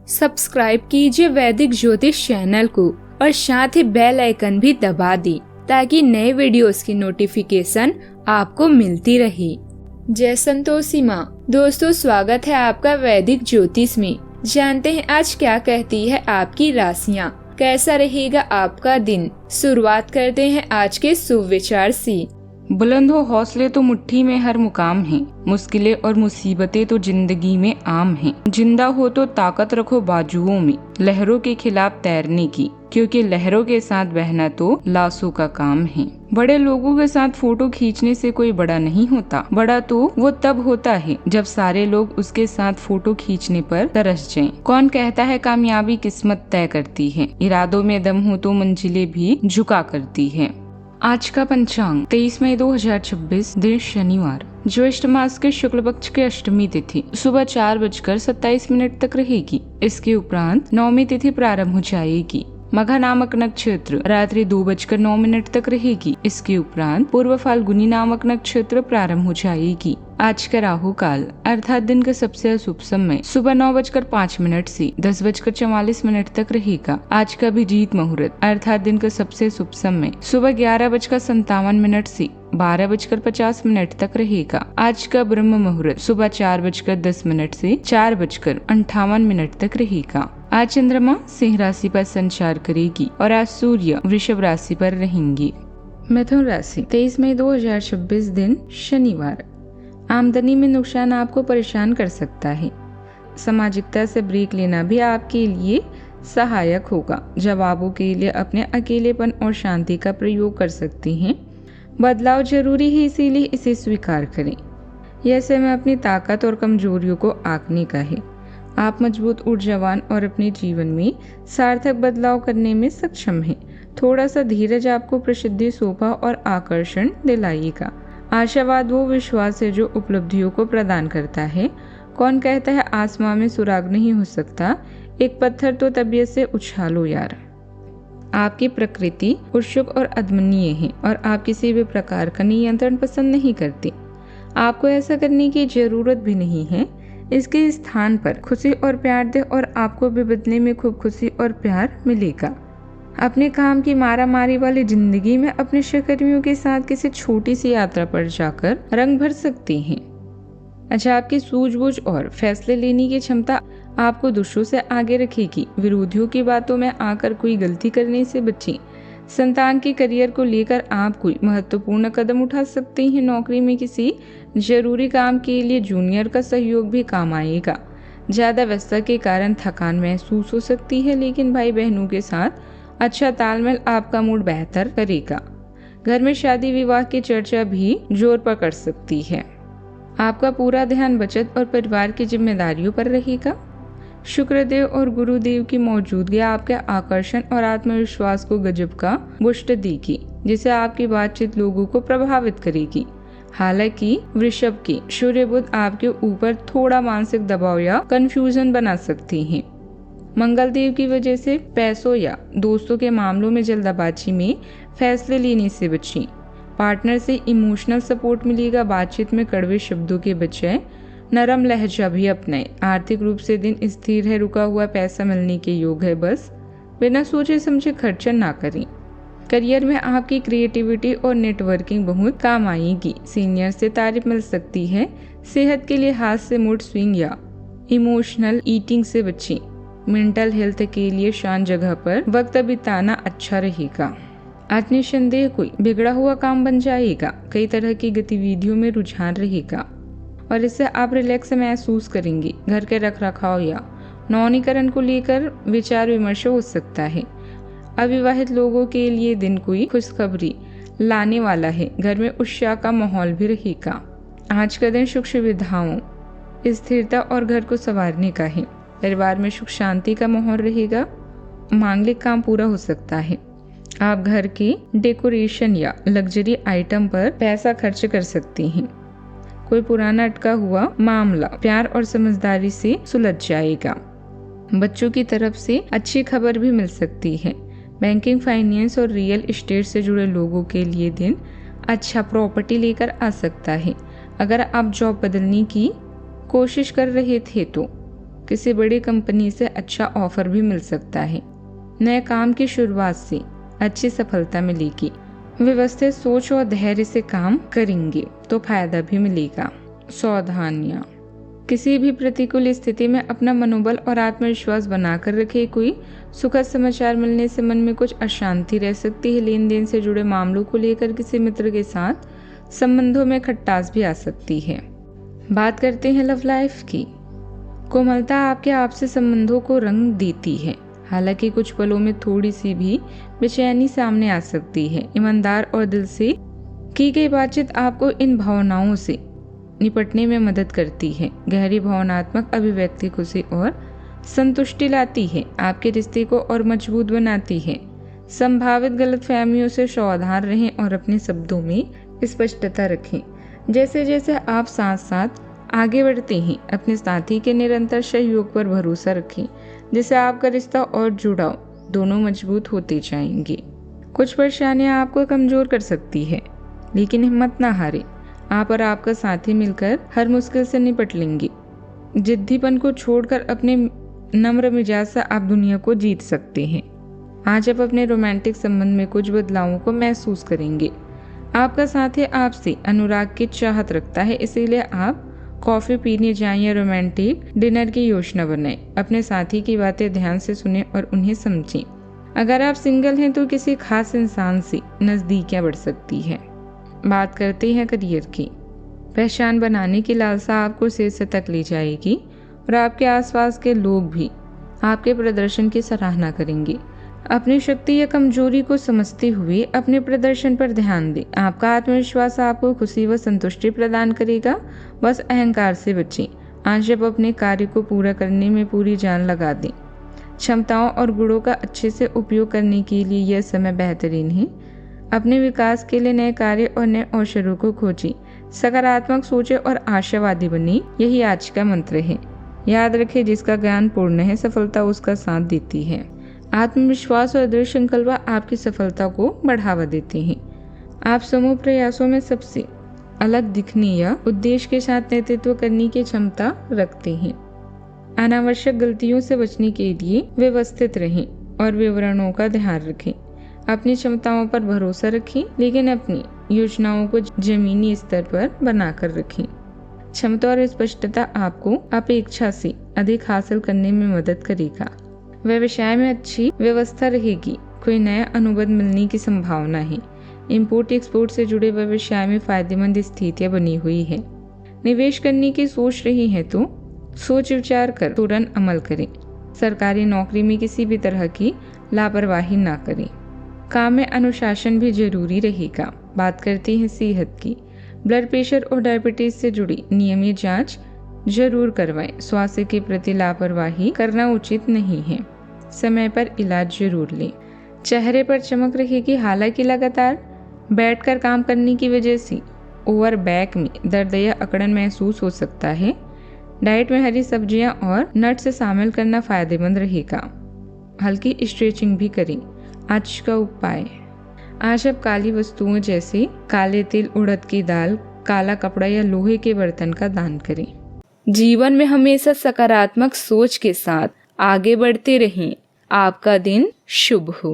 Subscribe कीजिए वैदिक ज्योतिष चैनल को और साथ ही बेल आइकन भी दबा दी ताकि नए वीडियोस की नोटिफिकेशन आपको मिलती रहे। जय संतोषी माँ। दोस्तों, स्वागत है आपका वैदिक ज्योतिष में। जानते हैं आज क्या कहती है आपकी राशियाँ, कैसा रहेगा आपका दिन। शुरुआत करते हैं आज के शुभ विचार से। बुलंद हो हौसले तो मुट्ठी में हर मुकाम है, मुश्किलें और मुसीबतें तो जिंदगी में आम हैं। जिंदा हो तो ताकत रखो बाजुओं में, लहरों के खिलाफ तैरने की, क्योंकि लहरों के साथ बहना तो लाशों का काम है। बड़े लोगों के साथ फोटो खींचने से कोई बड़ा नहीं होता। बड़ा तो वो तब होता है जब सारे लोग उसके साथ फोटो खींचने पर तरस जाएं। कौन कहता है कामयाबी किस्मत तय करती है, इरादों में दम हो तो मंजिलें भी झुका करती है। आज का पंचांग 23 मई 2026, दिन शनिवार, ज्येष्ठ मास के शुक्ल पक्ष की अष्टमी तिथि सुबह 4:27 तक रहेगी। इसके उपरांत नवमी तिथि प्रारंभ हो जाएगी। मघा नामक नक्षत्र रात्रि 2:09 तक रहेगी। इसके उपरांत पूर्व फाल्गुनी नामक नक्षत्र प्रारंभ हो जाएगी। आज का राहु काल अर्थात दिन का सबसे अशुभ समय सुबह 9:05 से 10:44 तक रहेगा। आज का अभिजीत मुहूर्त अर्थात दिन का सबसे शुभ समय सुबह 11:57 से 12:50 तक रहेगा। आज का ब्रह्म मुहूर्त सुबह 4:10 से 4:58 तक रहेगा। आज चंद्रमा सिंह राशि पर संचार करेगी और आज सूर्य वृषभ राशि पर रहेंगे। मिथुन राशि 23 मई 2026, दिन शनिवार। आमदनी में नुकसान आपको परेशान कर सकता है। सामाजिकता से ब्रेक लेना भी आपके लिए सहायक होगा। जवाबों के लिए अपने अकेलेपन और शांति का प्रयोग कर सकती हैं। बदलाव जरूरी है, इसीलिए इसे स्वीकार करें। यह समय अपनी ताकत और कमजोरियों को आंकने का है। आप मजबूत, ऊर्जावान और अपने जीवन में सार्थक बदलाव करने में सक्षम हैं। थोड़ा सा धीरज आपको प्रसिद्धि, शोभा और आकर्षण दिलाएगा। आशावाद वो विश्वास है जो उपलब्धियों को प्रदान करता है। कौन कहता है आसमान में सुराग नहीं हो सकता, एक पत्थर तो तबीयत से उछालो यार। आपकी प्रकृति उत्सुक और अदमनीय है और आप किसी भी प्रकार का नियंत्रण पसंद नहीं करते। आपको ऐसा करने की जरूरत भी नहीं है। इसके स्थान पर खुशी और प्यार दे और आपको भी बदले में खूब खुशी और प्यार मिलेगा। अपने काम की मारामारी वाली जिंदगी में अपने सहकर्मियों के साथ किसी छोटी सी यात्रा पर जाकर रंग भर सकते हैं। अच्छा, आपकी सूझबूझ और फैसले लेने की क्षमता आपको दूसरों से आगे रखेगी। विरोधियों की बातों में आकर कोई गलती करने से बचें। संतान के करियर को लेकर आप कोई महत्वपूर्ण कदम उठा सकते हैं। नौकरी में किसी जरूरी काम के लिए जूनियर का सहयोग भी काम आएगा। ज्यादा व्यस्तता के कारण थकान महसूस हो सकती है, लेकिन भाई बहनों के साथ अच्छा तालमेल आपका मूड बेहतर करेगा। घर में शादी विवाह की चर्चा भी जोर पकड़ सकती है। आपका पूरा ध्यान बचत और परिवार की जिम्मेदारियों पर रहेगा। शुक्रदेव और गुरुदेव की मौजूदगी आपके आकर्षण और आत्मविश्वास को गजब का बूस्ट देगी, जिसे आपकी बातचीत लोगों को प्रभावित करेगी। हालांकि वृषभ के सूर्य बुध आपके ऊपर थोड़ा मानसिक दबाव या कंफ्यूजन बना सकते हैं। मंगल देव की वजह से पैसों या दोस्तों के मामलों में जल्दबाजी में फैसले लेने से बचें। पार्टनर से इमोशनल सपोर्ट मिलेगा। बातचीत में कड़वे शब्दों के बजाय नरम लहजा भी अपनाएं। आर्थिक रूप से दिन स्थिर है, रुका हुआ पैसा मिलने के योग है, बस बिना सोचे समझे खर्चा ना करें। करियर में आपकी क्रिएटिविटी और नेटवर्किंग बहुत काम आएगी। सीनियर से तारीफ मिल सकती है। सेहत के लिए हाथ से मूड स्विंग या इमोशनल ईटिंग से बचें। मेंटल हेल्थ के लिए शांत जगह पर वक्त बिताना अच्छा रहेगा। आज निसंदेह कोई बिगड़ा हुआ काम बन जाएगा। कई तरह की गतिविधियों में रुझान रहेगा और इससे आप रिलैक्स महसूस करेंगे। घर के रखरखाव या नवीनीकरण को लेकर विचार विमर्श हो सकता है। अविवाहित लोगों के लिए दिन कोई खुशखबरी लाने वाला है। घर में उत्साह का माहौल भी रहेगा। आज का दिन सुख सुविधाओं, स्थिरता और घर को संवारने का है। परिवार में सुख शांति का माहौल रहेगा। मांगलिक काम पूरा हो सकता है। आप घर के डेकोरेशन या लग्जरी आइटम पर पैसा खर्च कर सकते हैं। कोई पुराना अटका हुआ मामला प्यार और समझदारी से सुलझ जाएगा। बच्चों की तरफ से अच्छी खबर भी मिल सकती है। बैंकिंग, फाइनेंस और रियल एस्टेट से जुड़े लोगों के लिए दिन अच्छा प्रॉपर्टी लेकर आ सकता है। अगर आप जॉब बदलने की कोशिश कर रहे थे तो किसी बड़ी कंपनी से अच्छा ऑफर भी मिल सकता है। नए काम की शुरुआत से अच्छी सफलता मिलेगी। व्यवस्थित सोच और धैर्य से काम करेंगे तो फायदा भी मिलेगा। सावधानियां, किसी भी प्रतिकूल स्थिति में अपना मनोबल और आत्मविश्वास बनाकर रखे। कोई सुखद समाचार मिलने से मन में कुछ अशांति रह सकती है। लेन देन से जुड़े मामलों को लेकर किसी मित्र के साथ संबंधों में खटास भी आ सकती है। बात करते हैं लव लाइफ की। कोमलता आपके आपसी संबंधों को रंग देती है। हालांकि कुछ पलों में थोड़ी सी भी बेचैनी सामने आ सकती है। ईमानदार और दिल से की गई बातचीत आपको इन भावनाओं से निपटने में मदद करती है। गहरी भावनात्मक अभिव्यक्ति खुशी और संतुष्टि लाती है, आपके रिश्ते को और मजबूत बनाती है। संभावित गलतफहमियों से सावधान रहें और अपने शब्दों में स्पष्टता रखें। जैसे जैसे आप साथ साथ आगे बढ़ते हैं, अपने साथी के निरंतर सहयोग पर भरोसा रखें, जिससे आपका रिश्ता और जुड़ाव दोनों मजबूत होते जाएंगे। कुछ परेशानियां आपको कमजोर कर सकती है, लेकिन हिम्मत ना हारें। आप और आपका साथी मिलकर हर मुश्किल से निपट लेंगे। जिद्दीपन को छोड़कर अपने नम्र मिजाज से आप दुनिया को जीत सकते हैं। आज आप अपने रोमांटिक संबंध में कुछ बदलावों को महसूस करेंगे। आपका साथी आपसे अनुराग की चाहत रखता है, इसीलिए आप कॉफी पीने जाएं या रोमांटिक डिनर की योजना बनाएं। अपने साथी की बातें ध्यान से सुनें और उन्हें समझें। अगर आप सिंगल हैं तो किसी खास इंसान से नजदीकियां बढ़ सकती है। बात करते हैं करियर की। पहचान बनाने की लालसा आपको शीर्ष तक ले जाएगी और आपके आसपास के लोग भी आपके प्रदर्शन की सराहना करेंगे। अपनी शक्ति या कमजोरी को समझते हुए अपने प्रदर्शन पर ध्यान दें। आपका आत्मविश्वास आपको खुशी व संतुष्टि प्रदान करेगा। बस अहंकार से बचें। आज आप अपने कार्य को पूरा करने में पूरी जान लगा दें। क्षमताओं और गुणों का अच्छे से उपयोग करने के लिए यह समय बेहतरीन है। अपने विकास के लिए नए कार्य और नए अवसरों को खोजें। सकारात्मक सोचें और आशावादी बने, यही आज का मंत्र है। याद रखें, जिसका ज्ञान पूर्ण है सफलता उसका साथ देती है। आत्मविश्वास और दृढ़ संकल्प आपकी सफलता को बढ़ावा देते हैं। आप समूह प्रयासों में सबसे अलग दिखने या उद्देश्य के साथ नेतृत्व करने की क्षमता रखते हैं। अनावश्यक गलतियों से बचने के लिए व्यवस्थित रहें और विवरणों का ध्यान रखें। अपनी क्षमताओं पर भरोसा रखें, लेकिन अपनी योजनाओं को जमीनी स्तर पर बनाकर रखें। क्षमता और स्पष्टता आपको अपेक्षा से अधिक हासिल करने में मदद करेगा। व्यवसाय में अच्छी व्यवस्था रहेगी। कोई नया अनुबंध मिलने की संभावना है। इंपोर्ट एक्सपोर्ट से जुड़े व्यवसाय में फायदेमंद स्थितियां बनी हुई है। निवेश करने की सोच रही है तो सोच विचार कर तुरंत अमल करें। सरकारी नौकरी में किसी भी तरह की लापरवाही ना करें। काम में अनुशासन भी जरूरी रहेगा। बात करते हैं सेहत की। ब्लड प्रेशर और डायबिटीज से जुड़ी नियमित जांच जरूर करवाएं। स्वास्थ्य के प्रति लापरवाही करना उचित नहीं है। समय पर इलाज जरूर लें। चेहरे पर चमक रहेगी। हालांकि लगातार बैठकर काम करने की वजह से ओवर बैक में दर्द या अकड़न महसूस हो सकता है। डाइट में हरी सब्जियां और नट्स शामिल करना फायदेमंद रहेगा। हल्की स्ट्रेचिंग भी करें। आज का उपाय, आज आप काली वस्तुओं जैसे काले तिल, उड़द की दाल, काला कपड़ा या लोहे के बर्तन का दान करें। जीवन में हमेशा सकारात्मक सोच के साथ आगे बढ़ते रहें। आपका दिन शुभ हो।